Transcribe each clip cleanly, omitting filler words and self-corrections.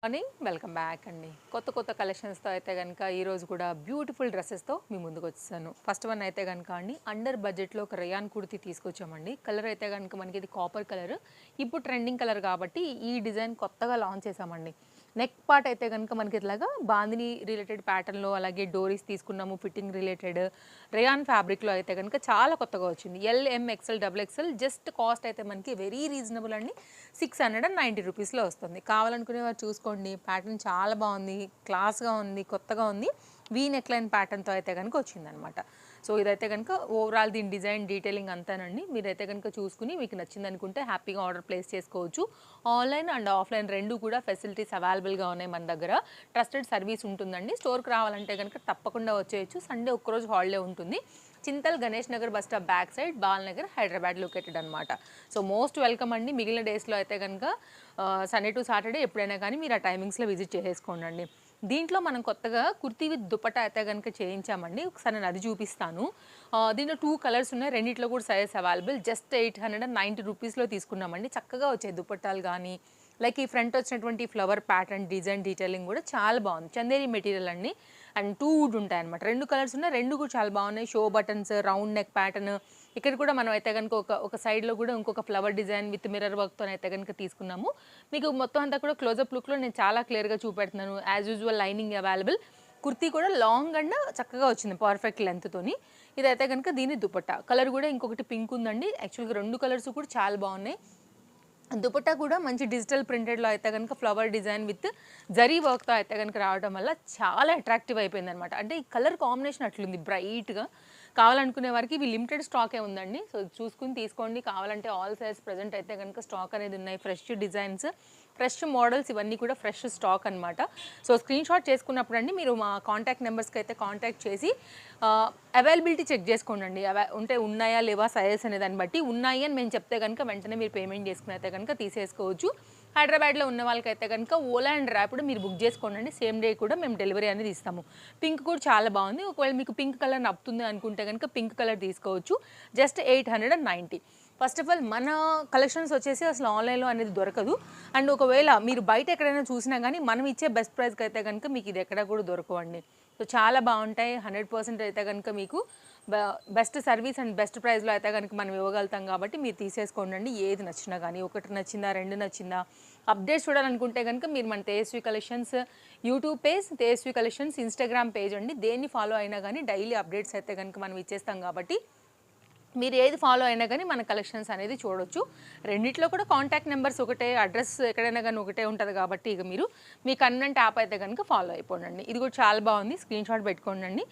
Morning welcome back అండి. కొత్త కలెక్షన్స్తో అయితే కనుక ఈరోజు కూడా బ్యూటిఫుల్ డ్రెస్సెస్తో మీ ముందుకు వచ్చేసాను. ఫస్ట్ వన్ అయితే కనుక అండి అండర్ బడ్జెట్లో ఒక రేయాన్ కుర్తీ తీసుకొచ్చామండి. కలర్ అయితే కనుక మనకి ఇది కాపర్ కలర్, ఇప్పుడు ట్రెండింగ్ కలర్ కాబట్టి ఈ డిజైన్ కొత్తగా లాంచ్ చేసామండి. నెక్ పార్ట్ అయితే కనుక మనకి ఇట్లాగా బాందిని రిలేటెడ్ ప్యాటర్న్లో, అలాగే డోరీస్ తీసుకున్నాము ఫిట్టింగ్ రిలేటెడ్. రేయాన్ ఫ్యాబ్రిక్లో అయితే కనుక చాలా కొత్తగా వచ్చింది. L M XL double XL. Just cost అయితే మనకి వెరీ రీజనబుల్ అండి. 690 రూపీస్లో వస్తుంది. కావాలనుకునే వారు చూసుకోండి. ప్యాటర్న్ చాలా బాగుంది, క్లాస్గా ఉంది, కొత్తగా ఉంది. వీ నెక్ లైన్ ప్యాటర్న్తో అయితే కనుక వచ్చిందనమాట. సో ఇదైతే కనుక ఓవరాల్ దీని డిజైన్ డీటెయిలింగ్ అంతానండి. మీరైతే కనుక చూసుకుని మీకు నచ్చింది అనుకుంటే హ్యాపీగా ఆర్డర్ ప్లేస్ చేసుకోవచ్చు. ఆన్లైన్ అండ్ ఆఫ్లైన్ రెండు కూడా ఫెసిలిటీస్ అవైలబుల్గా ఉన్నాయి మన దగ్గర. ట్రస్టెడ్ సర్వీస్ ఉంటుందండి. స్టోర్కి రావాలంటే కనుక తప్పకుండా వచ్చేయచ్చు. సండే ఒక్కరోజు హాలిడే ఉంటుంది. Chintal Ganesh Nagar bus stop back side, Balnagar, Hyderabad located అనమాట. సో మోస్ట్ వెల్కమ్ అండి. మిగిలిన డేస్లో అయితే కనుక సండే టు సాటర్డే ఎప్పుడైనా కానీ మీరు ఆ టైమింగ్స్లో విజిట్ చేసేసుకోండి. దీంట్లో మనం కొత్తగా కుర్తీ విత్ దుపట్టా అయితే కనుక చేయించామండి. ఒకసారి నేను అది చూపిస్తాను. దీంట్లో 2 కలర్స్ ఉన్నాయి. రెండిట్లో కూడా సైజ్ అవైలబుల్. జస్ట్ 890 రూపీస్లో తీసుకున్నామండి. చక్కగా వచ్చాయి దుపట్టాలు కానీ, లైక్ ఈ ఫ్రంట్ వచ్చినటువంటి ఫ్లవర్ ప్యాటర్న్ డిజైన్ డీటెయిలింగ్ కూడా చాలా బాగుంది. చందేరి మెటీరియల్ అండి. అండ్ 2 వుడ్ ఉంటాయి అనమాట. 2 కలర్స్ ఉన్నాయి. 2 కూడా చాలా బాగున్నాయి. Show buttons, round neck pattern. ఇక్కడ కూడా మనం అయితే కనుక ఒక సైడ్లో కూడా ఇంకొక ఫ్లవర్ డిజైన్ విత్ మిర్రర్ వర్క్తో అయితే కనుక తీసుకున్నాము. మీకు మొత్తం అంతా కూడా క్లోజప్ లుక్లో నేను చాలా క్లియర్గా చూపెడుతున్నాను. As usual lining available. Kurti కూడా లాంగ్ అండ్ చక్కగా వచ్చింది పర్ఫెక్ట్ లెంత్తోని. ఇదైతే కనుక దీని దుపట్టా. కలర్ కూడా ఇంకొకటి పింక్ ఉందండి. యాక్చువల్గా 2 కలర్స్ కూడా చాలా బాగున్నాయి. దుపట్టా కూడా మంచి డిజిటల్ ప్రింటెడ్లో అయితే కనుక ఫ్లవర్ డిజైన్ విత్ జరీ వర్క్తో అయితే కనుక రావడం వల్ల చాలా అట్రాక్టివ్ అయిపోయింది అనమాట. అంటే ఈ కలర్ కాంబినేషన్ అట్లుంది బ్రైట్గా. కావాలనుకునే వారికి ఇవి లిమిటెడ్ స్టాకే ఉందండి. సో చూసుకుని తీసుకోండి. కావాలంటే ఆల్ సైజ్ ప్రజెంట్ అయితే కనుక స్టాక్ అనేది ఉన్నాయి. ఫ్రెష్ డిజైన్స్, ఫ్రెష్ మోడల్స్ ఇవన్నీ కూడా ఫ్రెష్ స్టాక్ అనమాట. సో స్క్రీన్ షాట్ చేసుకున్నప్పుడు అండి మీరు మా కాంటాక్ట్ నెంబర్స్కి అయితే కాంటాక్ట్ చేసి అవైలబిలిటీ చెక్ చేసుకోండి. ఉంటే ఉన్నాయా లేవా సైజెస్ అనే దాన్ని బట్టి. ఉన్నాయి అని మేము చెప్తే కనుక వెంటనే మీరు పేమెంట్ చేసుకుని అయితే కనుక తీసేసుకోవచ్చు. హైదరాబాద్లో ఉన్న వాళ్ళకైతే కనుక ఓలా అండ్ ర్యాపిడో మీరు బుక్ చేసుకోండి. సేమ్ డే కూడా మేము డెలివరీ అనేది ఇస్తాము. పింక్ కూడా చాలా బాగుంది. ఒకవేళ మీకు పింక్ కలర్ నప్పుతుంది అనుకుంటే కనుక పింక్ కలర్ తీసుకోవచ్చు. జస్ట్ 890. ఫస్ట్ ఆఫ్ ఆల్ మన కలెక్షన్స్ వచ్చేసి అసలు ఆన్లైన్లో అనేది దొరకదు. అండ్ ఒకవేళ మీరు బయట ఎక్కడైనా చూసినా కానీ మనం ఇచ్చే బెస్ట్ ప్రైస్కి అయితే కనుక మీకు ఇది ఎక్కడ కూడా దొరకవండి. సో చాలా బాగుంటాయి. 100% అయితే కనుక మీకు బెస్ట్ సర్వీస్ అండ్ బెస్ట్ ప్రైస్లో అయితే కనుక మనం ఇవ్వగలుగుతాం కాబట్టి మీరు తీసేసుకోండి. ఏది నచ్చినా కానీ, ఒకటి నచ్చిందా, 2 నచ్చిందా, అప్డేట్స్ చూడాలనుకుంటే కనుక మీరు మన Tejasvi collections YouTube page, Tejasvi collections Instagram page అండి. దేన్ని ఫాలో అయినా కానీ డైలీ అప్డేట్స్ అయితే కనుక మనం ఇచ్చేస్తాం కాబట్టి మీరు ఏది ఫాలో అయినా కానీ మన కలెక్షన్స్ అనేది చూడొచ్చు. రెండిట్లో కూడా కాంటాక్ట్ నెంబర్స్ ఒకటే, అడ్రస్ ఎక్కడైనా కానీ ఒకటే ఉంటుంది కాబట్టి ఇక మీరు మీ కన్వెంట్ యాప్ అయితే కనుక ఫాలో అయిపోండి. ఇది కూడా చాలా బాగుంది. స్క్రీన్ షాట్ పెట్టుకోండి.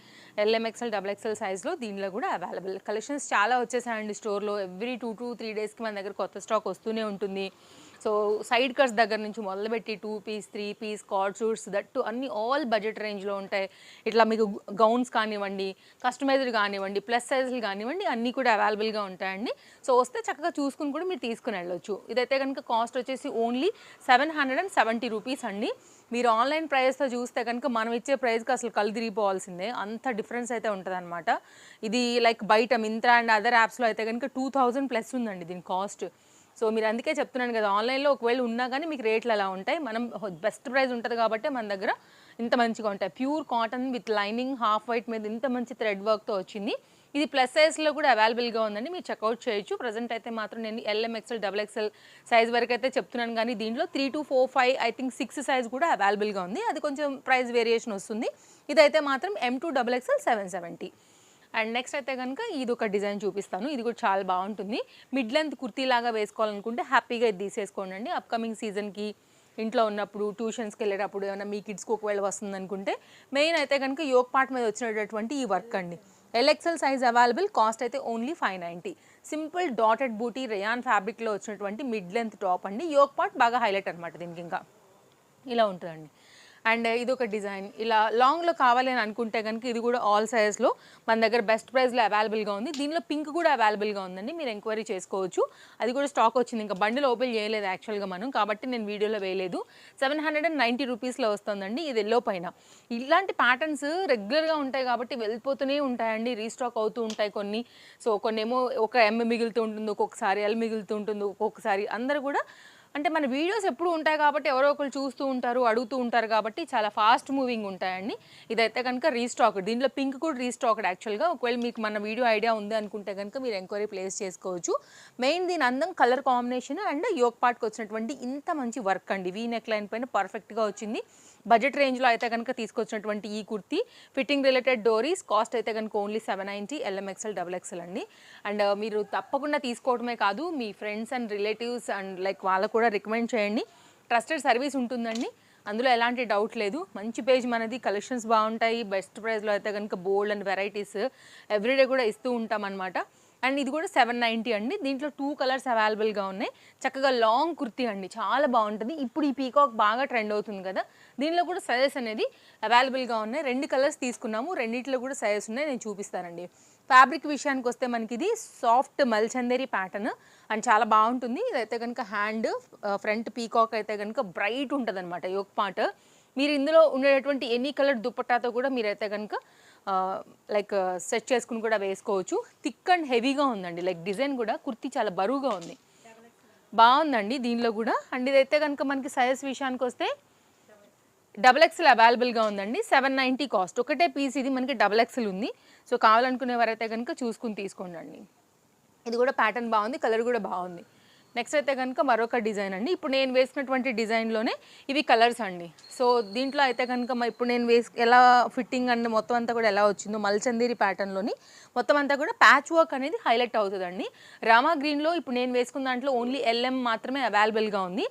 ఎల్ఎంఎక్స్ఎల్ డబుల్ ఎక్స్ఎల్ సైజ్లో దీనిలో కూడా అవైలబుల్. కలెక్షన్స్ చాలా వచ్చేసాయండి స్టోర్లో. ఎవ్రీ 2 to 3 డేస్కి మన దగ్గర కొత్త స్టాక్ వస్తూనే ఉంటుంది. సో సైడ్ కట్స్ దగ్గర నుంచి మొదలుపెట్టి 2 piece, 3 piece, cord suits that అన్ని ఆల్ బడ్జెట్ రేంజ్లో ఉంటాయి. ఇట్లా మీకు గౌన్స్ కానివ్వండి, కస్టమైజ్డ్ కానివ్వండి, ప్లస్ సైజులు కానివ్వండి, అన్నీ కూడా అవైలబుల్గా ఉంటాయండి. సో వస్తే చక్కగా చూసుకుని కూడా మీరు తీసుకుని వెళ్ళొచ్చు. ఇదైతే కనుక కాస్ట్ వచ్చేసి ఓన్లీ 770 రూపీస్ అండి. మీరు ఆన్లైన్ ప్రైస్తో చూస్తే కనుక మనం ఇచ్చే ప్రైస్కి అసలు కళ్ళు తిరిగిపోవాల్సిందే. అంత డిఫరెన్స్ అయితే ఉంటుంది అనమాట. ఇది లైక్ బయట మింత్రా అండ్ అదర్ యాప్స్లో అయితే కనుక 2000 ప్లస్ ఉందండి దీని కాస్ట్. సో మీరు అందుకే చెప్తున్నాను కదా, ఆన్లైన్లో ఒకవేళ ఉన్నా కానీ మీకు రేట్లు అలా ఉంటాయి. మనం బెస్ట్ ప్రైస్ ఉంటుంది కాబట్టి మన దగ్గర ఇంత మంచిగా ఉంటాయి. Pure cotton with lining, half white మీద ఇంత మంచి థ్రెడ్ వర్క్తో వచ్చింది. ఇది ప్లస్ సైజ్లో కూడా అవైలబుల్గా ఉందండి. మీరు చెక్అవుట్ చేయొచ్చు. ప్రజెంట్ అయితే మాత్రం నేను ఎల్ఎంఎక్స్ఎల్ డబుల్ ఎక్స్ఎల్ సైజ్ వరకు అయితే చెప్తున్నాను, కానీ దీంట్లో 3 to 4, 5 ఐ థింక్ 6 సైజ్ కూడా అవైలబుల్గా ఉంది. అది కొంచెం ప్రైస్ వేరియేషన్ వస్తుంది. ఇదైతే మాత్రం M2 double XL 770. And next అయితే కనుక ఇది ఒక డిజైన్ చూపిస్తాను. ఇది కూడా చాలా బాగుంటుంది. మిడ్ లెంత్ కుర్తీ లాగా వేసుకోవాలనుకుంటే హ్యాపీగా ఇది తీసేసుకోండి. అప్కమింగ్ సీజన్కి ఇంట్లో ఉన్నప్పుడు, ట్యూషన్స్కి వెళ్ళేటప్పుడు, ఏమైనా మీ కిడ్స్కి ఒకవేళ వస్తుంది అనుకుంటే. మెయిన్ అయితే కనుక యోక్ పార్ట్ మీద వచ్చినటువంటి ఈ వర్క్ అండి. L XL size available. కాస్ట్ అయితే ఓన్లీ 590. సింపుల్ డాటెడ్ బూటీ రేయాన్ ఫ్యాబ్రిక్లో వచ్చినటువంటి మిడ్ లెంత్ టాప్ అండి. యోక్ పార్ట్ బాగా హైలైట్ అనమాట దీనికి. ఇంకా ఇలా ఉంటుందండి. అండ్ ఇది ఒక డిజైన్. ఇలా లాంగ్లో కావాలి అని అనుకుంటే కనుక ఇది కూడా ఆల్ సైజెస్లో మన దగ్గర బెస్ట్ ప్రైస్లో అవైలబుల్గా ఉంది. దీనిలో పింక్ కూడా అవైలబుల్గా ఉందండి. మీరు ఎంక్వైరీ చేసుకోవచ్చు. అది కూడా స్టాక్ వచ్చింది. ఇంకా బండిల్ ఓపెన్ చేయలేదు యాక్చువల్గా మనం, కాబట్టి నేను వీడియోలో వేయలేదు. 790 రూపీస్లో వస్తుందండి. ఇది ఎల్లో పైన. ఇలాంటి ప్యాటర్న్స్ రెగ్యులర్గా ఉంటాయి కాబట్టి వెళ్ళిపోతూనే ఉంటాయండి. రీస్టాక్ అవుతూ ఉంటాయి కొన్ని. సో కొన్ని ఏమో ఒక M మిగులుతూ ఉంటుంది, ఒక్కొక్కసారి L మిగులుతూ ఉంటుంది, ఒక్కొక్కసారి అందరూ కూడా అంటే మన వీడియోస్ ఎప్పుడు ఉంటాయి కాబట్టి ఎవరో ఒకరు చూస్తూ ఉంటారు, అడుగుతూ ఉంటారు కాబట్టి చాలా ఫాస్ట్ మూవింగ్ ఉంటాయండి. ఇదైతే కనుక రీస్టాక్. దీంట్లో పింక్ కూడా రీస్టాక్డ్ యాక్చువల్గా. ఒకవేళ మీకు మన వీడియో ఐడియా ఉంది అనుకుంటే కనుక మీరు ఎంక్వైరీ ప్లేస్ చేసుకోవచ్చు. మెయిన్ దీని అందం కలర్ కాంబినేషన్ అండ్ యోక్ పార్ట్కి వచ్చినటువంటి ఇంత మంచి వర్క్ అండి. వీ నెక్ లైన్ పైన పర్ఫెక్ట్గా వచ్చింది. బడ్జెట్ రేంజ్లో అయితే కనుక తీసుకొచ్చినటువంటి ఈ కుర్తీ ఫిట్టింగ్ రిలేటెడ్ డోరీస్ కాస్ట్ అయితే కనుక ఓన్లీ 790 LMXL XXL అండి. అండ్ మీరు తప్పకుండా తీసుకోవడమే కాదు మీ friends and relatives and like వాళ్ళకు కూడా రికమెండ్ చేయండి. ట్రస్టెడ్ సర్వీస్ ఉంటుందండి, అందులో ఎలాంటి డౌట్ లేదు. మంచి పేజ్ మనది, కలెక్షన్స్ బాగుంటాయి. బెస్ట్ ప్రైస్లో అయితే కనుక బోల్డ్ అండ్ వెరైటీస్ ఎవ్రీడే కూడా ఇస్తూ ఉంటాం అనమాట. అండ్ ఇది కూడా 790 అండి. దీంట్లో 2 కలర్స్ అవైలబుల్గా ఉన్నాయి. చక్కగా లాంగ్ కుర్తీ అండి, చాలా బాగుంటుంది. ఇప్పుడు ఈ పీకాక్ బాగా ట్రెండ్ అవుతుంది కదా, దీనిలో కూడా సైజెస్ అనేది అవైలబుల్గా ఉన్నాయి. 2 కలర్స్ తీసుకున్నాము, రెండిట్లో కూడా సైజెస్ ఉన్నాయి, నేను చూపిస్తానండి. ఫ్యాబ్రిక్ విషయానికి వస్తే మనకి ఇది సాఫ్ట్ మల్చందేరి ప్యాటర్న్ అండ్ చాలా బాగుంటుంది. ఇదైతే కనుక హ్యాండ్ ఫ్రంట్ పీకాక్ అయితే కనుక బ్రైట్ ఉంటుంది అనమాట యోక్ పార్ట్. మీరు ఇందులో ఉండేటువంటి ఎనీ కలర్ దుపట్టాతో కూడా మీరైతే కనుక లైక్ సెట్ చేసుకుని కూడా వేసుకోవచ్చు. థిక్ అండ్ హెవీగా ఉందండి, లైక్ డిజైన్ కూడా కుర్తీ చాలా బరువుగా ఉంది, బాగుందండి దీనిలో కూడా. అండ్ ఇదైతే కనుక మనకి సైజ్ విషయానికి వస్తే XXL అవైలబుల్గా ఉందండి. 790 కాస్ట్. ఒకటే పీస్ ఇది మనకి XXL ఉంది. సో కావాలనుకునే వారైతే కనుక చూసుకుని తీసుకోండి. ఇది కూడా ప్యాటర్న్ బాగుంది, కలర్ కూడా బాగుంది. నెక్స్ట్ అయితే కనుక మరొక డిజైన్ అండి. ఇప్పుడు నేను వేసుకున్నటువంటి డిజైన్లోనే ఇవి కలర్స్ అండి. సో దీంట్లో అయితే కనుక ఇప్పుడు నేను ఎలా ఫిట్టింగ్ అండ్ మొత్తం అంతా కూడా ఎలా వచ్చిందో మల్చందేరి ప్యాటర్న్లోని మొత్తం అంతా కూడా ప్యాచ్ వర్క్ అనేది హైలైట్ అవుతుందండి. రామా గ్రీన్లో ఇప్పుడు నేను వేసుకున్న దాంట్లో ఓన్లీ LM మాత్రమే అవైలబుల్గా ఉంది.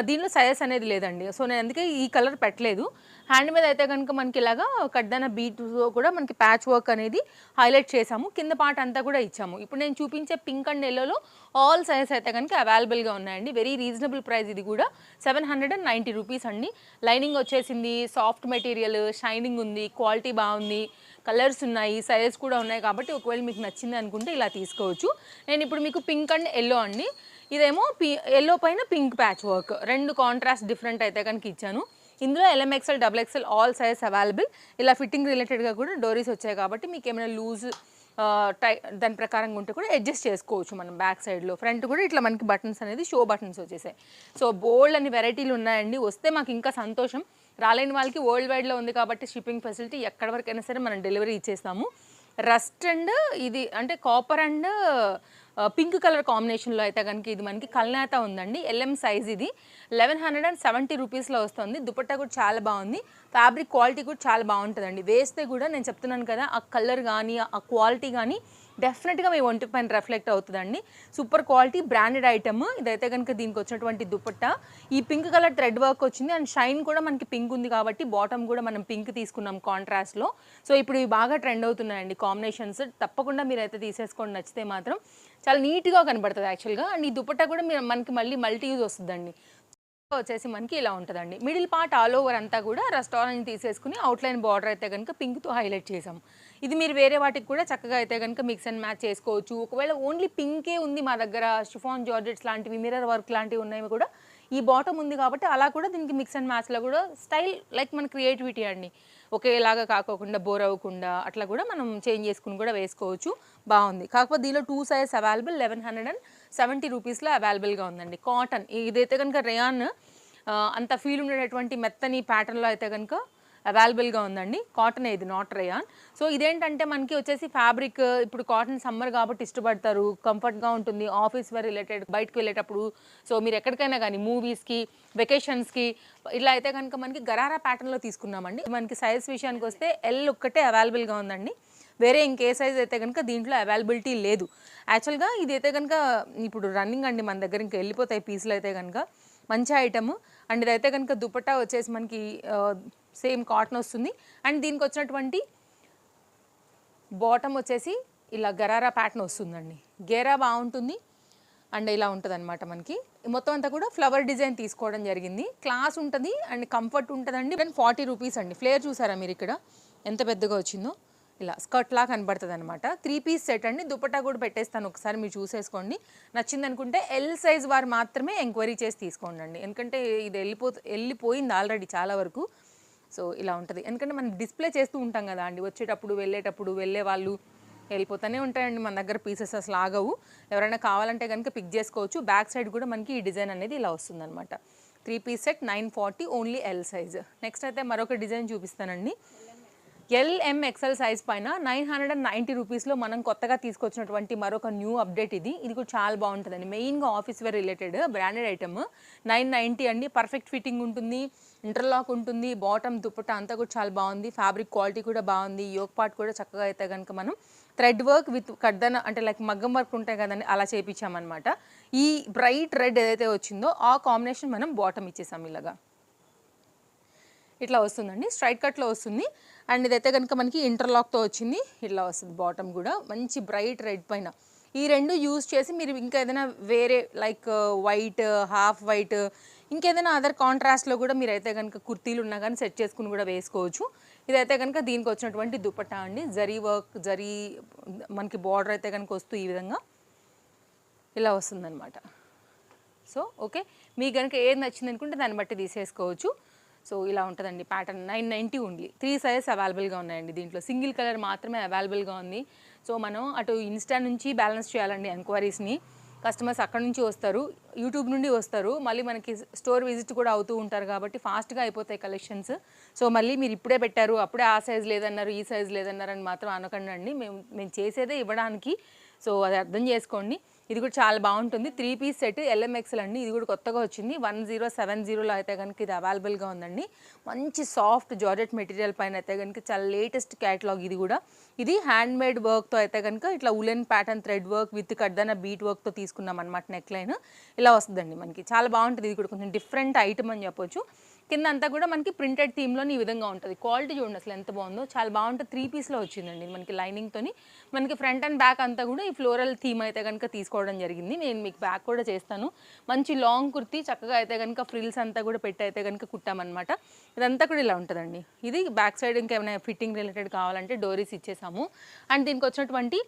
దీనిలో సైజెస్ అనేది లేదండి. సో నేను అందుకే ఈ కలర్ పెట్టలేదు. హ్యాండ్ మీద అయితే కనుక మనకి ఇలాగా కడ్దాన బీట్తో కూడా మనకి ప్యాచ్ వర్క్ అనేది హైలైట్ చేసాము. కింద పార్ట్ అంతా కూడా ఇచ్చాము. ఇప్పుడు నేను చూపించే పింక్ అండ్ ఎల్లోలో ఆల్ సైజెస్ అయితే కనుక అవైలబుల్గా ఉన్నాయండి. Very reasonable price. ఇది కూడా 790 రూపీస్ అండి. లైనింగ్ వచ్చేసింది, సాఫ్ట్ మెటీరియల్, షైనింగ్ ఉంది, క్వాలిటీ బాగుంది, కలర్స్ ఉన్నాయి, సైజెస్ కూడా ఉన్నాయి. కాబట్టి ఒకవేళ మీకు నచ్చింది అనుకుంటే ఇలా తీసుకోవచ్చు. నేను ఇప్పుడు మీకు పింక్ అండ్ ఎల్లో అండి, ఇదేమో ఎల్లో పైన pink patch work, 2 contrast different అయితే కనుక ఇచ్చాను. ఇందులో LMXL XXL all size available. ఇలా ఫిట్టింగ్ రిలేటెడ్గా కూడా డోరీస్ వచ్చాయి కాబట్టి మీకు ఏమైనా లూజ్ దాని ప్రకారంగా ఉంటే కూడా అడ్జస్ట్ చేసుకోవచ్చు మనం. బ్యాక్ సైడ్లో ఫ్రంట్ కూడా ఇట్లా మనకి బటన్స్ అనేది షో బటన్స్ వచ్చేసాయి. సో బోల్డ్ అన్ని వెరైటీలు ఉన్నాయండి. వస్తే మాకు ఇంకా సంతోషం. రాలేని వాళ్ళకి వరల్డ్ వైడ్లో ఉంది కాబట్టి షిప్పింగ్ ఫెసిలిటీ ఎక్కడి వరకైనా సరే మనం డెలివరీ ఇచ్చేస్తాము. రస్ట్ అండ్ ఇది అంటే కాపర్ అండ్ పింక్ కలర్ కాంబినేషన్లో అయితే కనుక ఇది మనకి కల్నేత ఉందండి. LM size. ఇది 1170 రూపీస్లో వస్తుంది. దుపట్టా కూడా చాలా బాగుంది. ఫ్యాబ్రిక్ క్వాలిటీ కూడా చాలా బాగుంటుందండి. వేస్తే కూడా నేను చెప్తున్నాను కదా, ఆ కలర్ కానీ ఆ క్వాలిటీ కానీ డెఫినెట్గా మీ ఒంటి పైన రిఫ్లెక్ట్ అవుతుందండి. Super quality branded item. ఇదైతే కనుక దీనికి వచ్చినటువంటి దుపట్టా ఈ పింక్ కలర్ థ్రెడ్ వర్క్ వచ్చింది అండ్ షైన్ కూడా మనకి పింక్ ఉంది కాబట్టి బాటమ్ కూడా మనం పింక్ తీసుకున్నాం కాంట్రాస్ట్లో. సో ఇప్పుడు ఇవి బాగా ట్రెండ్ అవుతున్నాయండి కాంబినేషన్స్. తప్పకుండా మీరైతే తీసేసుకోండి, నచ్చితే మాత్రం. చాలా నీట్గా కనబడుతుంది యాక్చువల్గా. అండ్ ఈ దుపట్టా కూడా మనకి మళ్ళీ మల్టీ యూజ్ వస్తుందండి. వచ్చేసి మనకి ఇలా ఉంటుందండి. మిడిల్ పార్ట్ ఆల్ ఓవర్ అంతా కూడా రెస్టారెంట్ తీసేసుకుని అవుట్లైన్ బార్డర్ అయితే కనుక పింక్తో హైలైట్ చేసాం. ఇది మీరు వేరే వాటికి కూడా చక్కగా అయితే కనుక మిక్స్ అండ్ మ్యాచ్ చేసుకోవచ్చు. ఒకవేళ ఓన్లీ పింకే ఉంది మా దగ్గర, షిఫాన్ జార్జెట్స్ లాంటివి, మిర్రర్ వర్క్ లాంటివి ఉన్నాయి కూడా, ఈ బాటమ్ ఉంది కాబట్టి అలా కూడా దీనికి మిక్స్ అండ్ మ్యాచ్లో కూడా స్టైల్ లైక్ మన క్రియేటివిటీ అండి. ఒకేలాగా కాకోకుండా బోర్ అవ్వకుండా అట్లా కూడా మనం చేంజ్ చేసుకుని కూడా వేసుకోవచ్చు. బాగుంది. కాకపోతే దీనిలో 2 సైజ్ అవైలబుల్. 1170 రూపీస్లో అవైలబుల్గా ఉందండి. కాటన్ ఇదైతే కనుక రేయాన్ అంత ఫీల్ ఉండేటటువంటి మెత్తని ప్యాటర్న్లో అయితే కనుక అవైలబుల్గా ఉందండి. కాటన్ ఇది, నాట్ రేయాన్. సో ఇదేంటంటే మనకి వచ్చేసి ఫ్యాబ్రిక్ ఇప్పుడు కాటన్ సమ్మర్ కాబట్టి ఇష్టపడతారు, కంఫర్ట్గా ఉంటుంది. ఆఫీస్ వేర్ రిలేటెడ్ బయటకు వెళ్ళేటప్పుడు, సో మీరు ఎక్కడికైనా కానీ మూవీస్కి, వెకేషన్స్కి ఇలా అయితే కనుక మనకి గరారా ప్యాటర్న్లో తీసుకున్నామండి. మనకి సైజ్ విషయానికి వస్తే L ఒక్కటే అవైలబుల్గా ఉందండి. వేరే ఇంకే సైజ్ అయితే కనుక దీంట్లో అవైలబిలిటీ లేదు. యాక్చువల్గా ఇది అయితే కనుక ఇప్పుడు రన్నింగ్ అండి మన దగ్గర, ఇంకా వెళ్ళిపోతాయి పీసులు అయితే కనుక. మంచి ఐటమ్. అండ్ ఇదైతే కనుక దుపట్టా వచ్చేసి మనకి సేమ్ కాటన్ వస్తుంది. అండ్ దీనికి వచ్చినటువంటి బాటమ్ వచ్చేసి ఇలా గరారా ప్యాటర్న్ వస్తుందండి. గేరా బాగుంటుంది అండ్ ఇలా ఉంటుంది అనమాట. మనకి మొత్తం అంతా కూడా ఫ్లవర్ డిజైన్ తీసుకోవడం జరిగింది. క్లాస్ ఉంటుంది అండ్ కంఫర్ట్ ఉంటుందండి. 40 రూపీస్ అండి. ఫ్లేర్ చూసారా మీరు ఇక్కడ ఎంత పెద్దగా వచ్చిందో, ఇలా స్కర్ట్ లా కనబడుతుంది అనమాట. 3 పీస్ సెట్ అండి. దుపట్టా కూడా పెట్టేస్తాను, ఒకసారి మీరు చూసేసుకోండి. నచ్చింది అనుకుంటే L సైజ్ వారు మాత్రమే ఎంక్వైరీ చేసి తీసుకోండి అండి. ఎందుకంటే ఇది వెళ్ళిపోయింది ఆల్రెడీ చాలా వరకు. సో ఇలా ఉంటుంది. ఎందుకంటే మనం డిస్ప్లే చేస్తూ ఉంటాం కదా అండి, వచ్చేటప్పుడు వెళ్ళేటప్పుడు వెళ్ళే వాళ్ళు వెళ్ళిపోతూనే ఉంటాయండి మన దగ్గర పీసెస్ అసలు ఆగవు. ఎవరైనా కావాలంటే కనుక పిక్ చేసుకోవచ్చు. బ్యాక్ సైడ్ కూడా మనకి ఈ డిజైన్ అనేది ఇలా వస్తుందన్నమాట. 3 piece set 940 only L size. Next అయితే మరొక డిజైన్ చూపిస్తానండి. LMXL సైజ్ పైన 990 రూపీస్లో మనం కొత్తగా తీసుకొచ్చినటువంటి మరొక న్యూ అప్డేట్ ఇది. ఇది కూడా చాలా బాగుంటుందండి. మెయిన్గా office wear related branded item. 990 అండి. పర్ఫెక్ట్ ఫిట్టింగ్ ఉంటుంది, ఇంటర్లాక్ ఉంటుంది, బాటమ్ దుపట్టా అంతా కూడా చాలా బాగుంది. ఫ్యాబ్రిక్ క్వాలిటీ కూడా బాగుంది. యోక్ పార్ట్ కూడా చక్కగా అయితే కనుక మనం థ్రెడ్ వర్క్ విత్ కడ్దన అంటే లైక్ మగ్గం వర్క్ ఉంటాయి కదండి, అలా చేయించామన్నమాట. ఈ బ్రైట్ రెడ్ ఏదైతే వచ్చిందో ఆ కాంబినేషన్ మనం బాటమ్ ఇచ్చేసాం ఇలాగా. ఇట్లా వస్తుందండి, స్ట్రైట్ కట్లో వస్తుంది. అండ్ ఇదైతే కనుక మనకి ఇంటర్లాక్తో వచ్చింది. ఇట్లా వస్తుంది బాటమ్ కూడా మంచి బ్రైట్ రెడ్ పైన. ఈ రెండు యూజ్ చేసి మీరు ఇంకా ఏదైనా వేరే లైక్ వైట్, హాఫ్ వైట్, ఇంకేదైనా అదర్ కాంట్రాస్ట్లో కూడా మీరైతే కనుక కుర్తీలు ఉన్నా కానీ సెట్ చేసుకుని కూడా వేసుకోవచ్చు. ఇదైతే కనుక దీనికి వచ్చినటువంటి దుపట్టా అండి. జరీ వర్క్, జరీ మనకి బార్డర్ అయితే కనుక వస్తూ ఈ విధంగా ఇలా వస్తుందన్నమాట. సో ఓకే, మీకు కనుక ఏది నచ్చింది అనుకుంటే దాన్ని బట్టి తీసేసుకోవచ్చు. సో ఇలా ఉంటుందండి ప్యాటర్న్. 990 ఓన్లీ. 3 సైజెస్ అవైలబుల్గా ఉన్నాయండి. దీంట్లో సింగిల్ కలర్ మాత్రమే అవైలబుల్గా ఉంది. సో మనం అటు ఇన్స్టా నుంచి బ్యాలెన్స్ చేయాలండి ఎంక్వైరీస్ని. కస్టమర్స్ అక్కడ నుంచి వస్తారు, యూట్యూబ్ నుండి వస్తారు, మళ్ళీ మనకి స్టోర్ విజిట్ కూడా అవుతూ ఉంటారు కాబట్టి ఫాస్ట్గా అయిపోతాయి కలెక్షన్స్. సో మళ్ళీ మీరు ఇప్పుడే పెట్టారు, అప్పుడే ఆ సైజ్ లేదన్నారు, ఈ సైజ్ లేదన్నారు అని మాత్రం అనకండి అండి. మేము చేసేదే ఇవ్వడానికి. సో అది అర్థం చేసుకోండి. ఇది కూడా చాలా బాగుంటుంది. 3 పీస్ సెట్ LMXL అండి. ఇది కూడా కొత్తగా వచ్చింది. 1070లో అయితే కనుక ఇది అవైలబుల్గా ఉందండి. మంచి సాఫ్ట్ జార్జెట్ మెటీరియల్ పైన అయితే కనుక చాలా లేటెస్ట్ క్యాటలాగ్ ఇది కూడా. ఇది హ్యాండ్ మేడ్ వర్క్తో అయితే కనుక ఇట్లా woollen pattern thread work with కడ్దన బీట్ వర్క్తో తీసుకున్నాం అనమాట. నెక్ లైన్ ఇలా వస్తుందండి మనకి. చాలా బాగుంటుంది. ఇది కూడా కొంచెం డిఫరెంట్ ఐటమ్ అని చెప్పొచ్చు. కింద అంతా కూడా మనకి ప్రింటెడ్ థీమ్లోని ఈ విధంగా ఉంటుంది. క్వాలిటీ చూడండి అసలు ఎంత బాగుందో, చాలా బాగుంటుంది. 3 పీస్లో వచ్చిందండి మనకి లైనింగ్తోని. మనకి ఫ్రంట్ అండ్ బ్యాక్ అంతా కూడా ఈ ఫ్లోరల్ థీమ్ అయితే కనుక తీసుకోవడం జరిగింది. నేను మీకు బ్యాక్ కూడా చేస్తాను. మంచి లాంగ్ కుర్తీ చక్కగా అయితే కనుక ఫ్రిల్స్ అంతా కూడా పెట్టి అయితే కనుక కుట్టామన్నమాట. ఇదంతా కూడా ఇలా ఉంటుందండి. ఇది బ్యాక్ సైడ్ ఇంకేమైనా ఫిట్టింగ్ రిలేటెడ్ కావాలంటే డోరీస్ ఇచ్చేసాము. అండ్ దీనికి వచ్చినటువంటి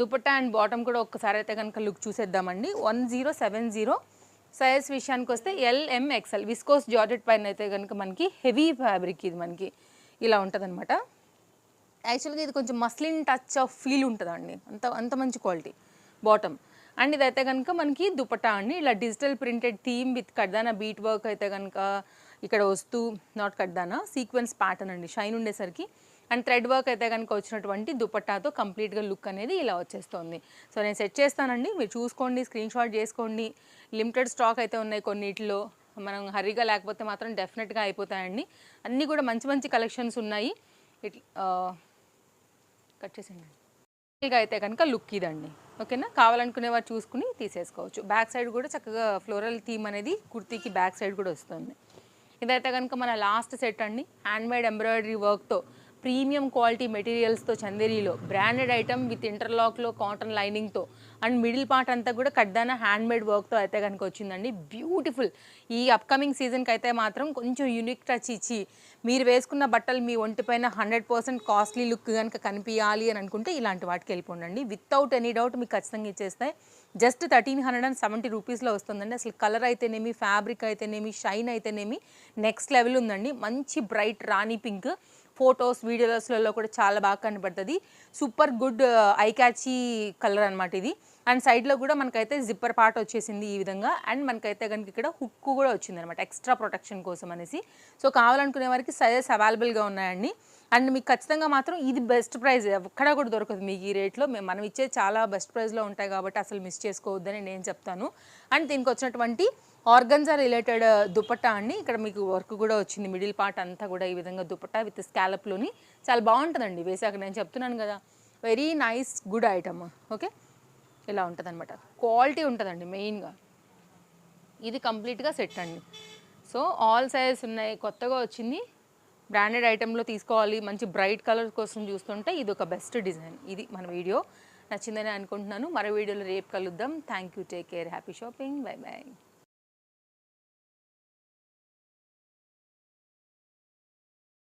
దుపట్టా అండ్ బాటమ్ కూడా ఒక్కసారి అయితే కనుక లుక్ చూసేద్దామండి. 1070 సైజ్ విషయానికి వస్తే LMXL విస్కోస్ జార్జెట్ పైన అయితే కనుక మనకి హెవీ ఫ్యాబ్రిక్ ఇది మనకి ఇలా ఉంటుందన్నమాట. యాక్చువల్గా ఇది కొంచెం మస్లిన్ టచ్ ఆఫ్ ఫీల్ ఉంటుందండి. అంత మంచి క్వాలిటీ బాటమ్. అండ్ ఇదైతే కనుక మనకి దుపట్టా అండి. ఇలా డిజిటల్ ప్రింటెడ్ థీమ్ విత్ కడ్దానా బీట్ వర్క్ అయితే కనుక ఇక్కడ వస్తూ, నాట్ కడ్దానా సీక్వెన్స్ ప్యాటర్న్ అండి షైన్ ఉండేసరికి. అండ్ థ్రెడ్ వర్క్ అయితే కనుక వచ్చినటువంటి దుపట్టాతో కంప్లీట్గా లుక్ అనేది ఇలా వచ్చేస్తుంది. సో నేను సెట్ చేస్తానండి, మీరు చూసుకోండి, స్క్రీన్ షాట్ చేసుకోండి. లిమిటెడ్ స్టాక్ అయితే ఉన్నాయి కొన్నిటిలో. మనం హరిగా లేకపోతే మాత్రం డెఫినెట్గా అయిపోతాయండి. అన్నీ కూడా మంచి మంచి కలెక్షన్స్ ఉన్నాయి. కట్ చేసేయండి. అయితే కనుక లుక్ ఇదండి. ఓకేనా, కావాలనుకునే వారు చూసుకుని తీసేసుకోవచ్చు. బ్యాక్ సైడ్ కూడా చక్కగా ఫ్లోరల్ థీమ్ అనేది కుర్తీకి బ్యాక్ సైడ్ కూడా వస్తుంది. ఇదైతే కనుక మన లాస్ట్ సెట్ అండి. హ్యాండ్మేడ్ ఎంబ్రాయిడరీ వర్క్తో ప్రీమియం క్వాలిటీ మెటీరియల్స్తో చందేరీలో బ్రాండెడ్ ఐటమ్ విత్ ఇంటర్లాక్లో కాటన్ లైనింగ్తో అండ్ మిడిల్ పార్ట్ అంతా కూడా కడ్దానా హ్యాండ్మేడ్ వర్క్తో అయితే కనుక వచ్చిందండి. బ్యూటిఫుల్. ఈ అప్కమింగ్ సీజన్కి అయితే మాత్రం కొంచెం యూనిక్ టచ్ ఇచ్చి మీరు వేసుకున్న బట్టలు మీ ఒంటిపైన 100% కాస్ట్లీ లుక్ కనుక కనిపించాలి అని అనుకుంటే ఇలాంటి వాటికి వెళ్ళిపోండి. వితౌట్ ఎనీ డౌట్ మీకు ఖచ్చితంగా ఇచ్చేస్తాయి. జస్ట్ 1370 రూపీస్లో వస్తుందండి. అసలు కలర్ అయితేనేమి, ఫ్యాబ్రిక్ అయితేనేమి, షైన్ అయితేనేమి నెక్స్ట్ లెవెల్ ఉందండి. మంచి బ్రైట్ రాణి పింక్. ఫొటోస్ వీడియోస్లలో కూడా చాలా బాగా కనబడుతుంది. Super good I catchy colour అనమాట ఇది. అండ్ సైడ్లో కూడా మనకైతే జిప్పర్ పార్ట్ వచ్చేసింది ఈ విధంగా. అండ్ మనకైతే కనుక ఇక్కడ హుక్ కూడా వచ్చింది అనమాట ఎక్స్ట్రా ప్రొటెక్షన్ కోసం అనేసి. సో కావాలనుకునే వారికి సైజెస్ అవైలబుల్గా ఉన్నాయండి. అండ్ మీకు ఖచ్చితంగా మాత్రం ఇది బెస్ట్ ప్రైస్, ఎక్కడా కూడా దొరకదు మీకు ఈ రేట్లో. మనం ఇచ్చే చాలా బెస్ట్ ప్రైస్లో ఉంటాయి కాబట్టి అసలు మిస్ చేసుకోవద్దని నేను చెప్తాను. అండ్ దీనికి వచ్చినటువంటి ఆర్గన్జా రిలేటెడ్ దుపట్టా అండి. ఇక్కడ మీకు వర్క్ కూడా వచ్చింది. మిడిల్ పార్ట్ అంతా కూడా ఈ విధంగా దుపట్టా విత్ స్కాలప్లోని చాలా బాగుంటుందండి వేసాక. నేను చెప్తున్నాను కదా, very nice good item. Okay, ఇలా ఉంటుంది అనమాట. క్వాలిటీ ఉంటుందండి మెయిన్గా. ఇది కంప్లీట్గా సెట్ అండి. సో ఆల్ సైజెస్ ఉన్నాయి, కొత్తగా వచ్చింది. బ్రాండెడ్ ఐటెంలో తీసుకోవాలి, మంచి బ్రైట్ కలర్ కోసం చూస్తుంటే ఇది ఒక బెస్ట్ డిజైన్. ఇది మన వీడియో నచ్చిందని అనుకుంటున్నాను. మరో వీడియోలో రేపు కలుద్దాం. Thank you, take care, happy shopping, by by.